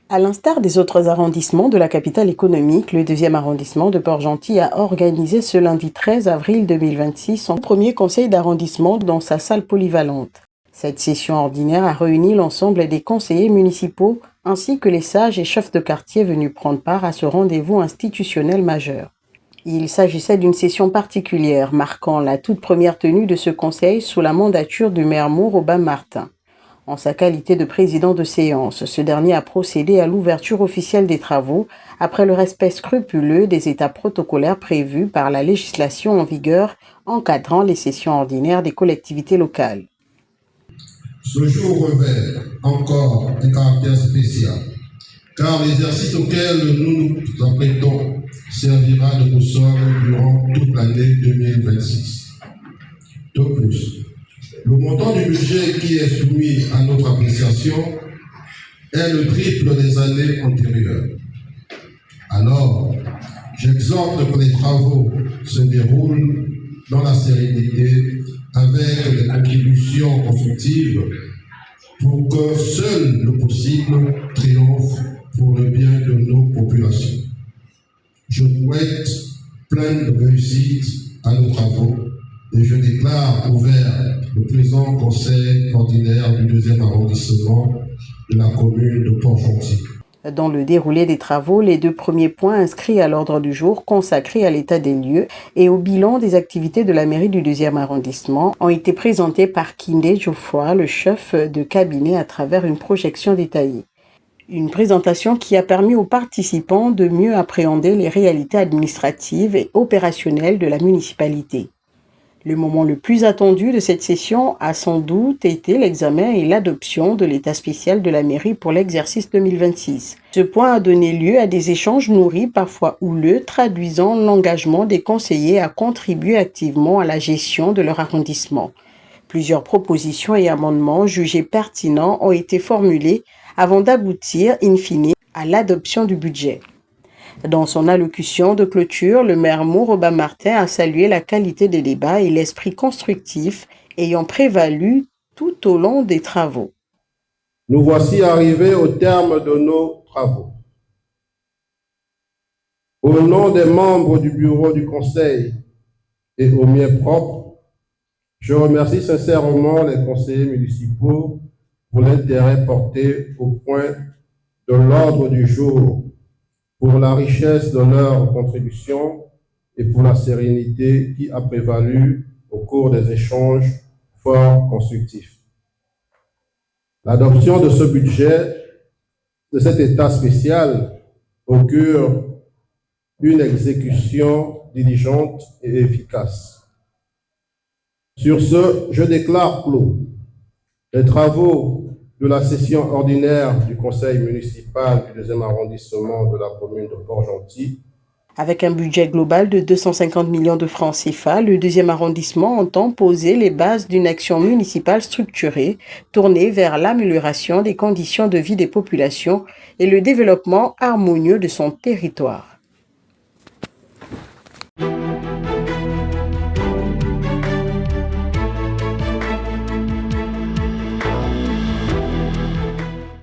À l'instar des autres arrondissements de la capitale économique, le deuxième arrondissement de Port-Gentil a organisé ce lundi 13 avril 2026 son premier conseil d'arrondissement dans sa salle polyvalente. Cette session ordinaire a réuni l'ensemble des conseillers municipaux ainsi que les sages et chefs de quartier venus prendre part à ce rendez-vous institutionnel majeur. Il s'agissait d'une session particulière marquant la toute première tenue de ce conseil sous la mandature du maire Moore Aubin-Martin. En sa qualité de président de séance, ce dernier a procédé à l'ouverture officielle des travaux après le respect scrupuleux des étapes protocolaires prévues par la législation en vigueur encadrant les sessions ordinaires des collectivités locales. Ce jour revêt encore un caractère spécial, car l'exercice auquel nous nous apprêtons servira de boussole durant toute l'année 2026. De plus, le montant du budget qui est soumis à notre appréciation est le triple des années antérieures. Alors, j'exhorte que les travaux se déroulent dans la sérénité avec des contributions constructives pour que seul le possible triomphe pour le bien de nos populations. Je souhaite plein de réussite à nos travaux et je déclare ouvert le présent conseil ordinaire du deuxième arrondissement de la commune de Port-Gentil. Dans le déroulé des travaux, les deux premiers points inscrits à l'ordre du jour consacrés à l'état des lieux et au bilan des activités de la mairie du deuxième arrondissement ont été présentés par Kinde Geoffroy, le chef de cabinet, à travers une projection détaillée. Une présentation qui a permis aux participants de mieux appréhender les réalités administratives et opérationnelles de la municipalité. Le moment le plus attendu de cette session a sans doute été l'examen et l'adoption de l'état spécial de la mairie pour l'exercice 2026. Ce point a donné lieu à des échanges nourris, parfois houleux, traduisant l'engagement des conseillers à contribuer activement à la gestion de leur arrondissement. Plusieurs propositions et amendements jugés pertinents ont été formulés avant d'aboutir, in fine, à l'adoption du budget. Dans son allocution de clôture, le maire Moore Aubin-Martin a salué la qualité des débats et l'esprit constructif ayant prévalu tout au long des travaux. Nous voici arrivés au terme de nos travaux. Au nom des membres du bureau du conseil et au mien propre, je remercie sincèrement les conseillers municipaux pour l'intérêt porté au point de l'ordre du jour, pour la richesse de leurs contributions et pour la sérénité qui a prévalu au cours des échanges fort constructifs. L'adoption de ce budget, de cet état spécial, augure une exécution diligente et efficace. Sur ce, je déclare clos les travaux de la session ordinaire du conseil municipal du deuxième arrondissement de la commune de Port-Gentil. Avec un budget global de 250 millions de francs CFA, le deuxième arrondissement entend poser les bases d'une action municipale structurée, tournée vers l'amélioration des conditions de vie des populations et le développement harmonieux de son territoire.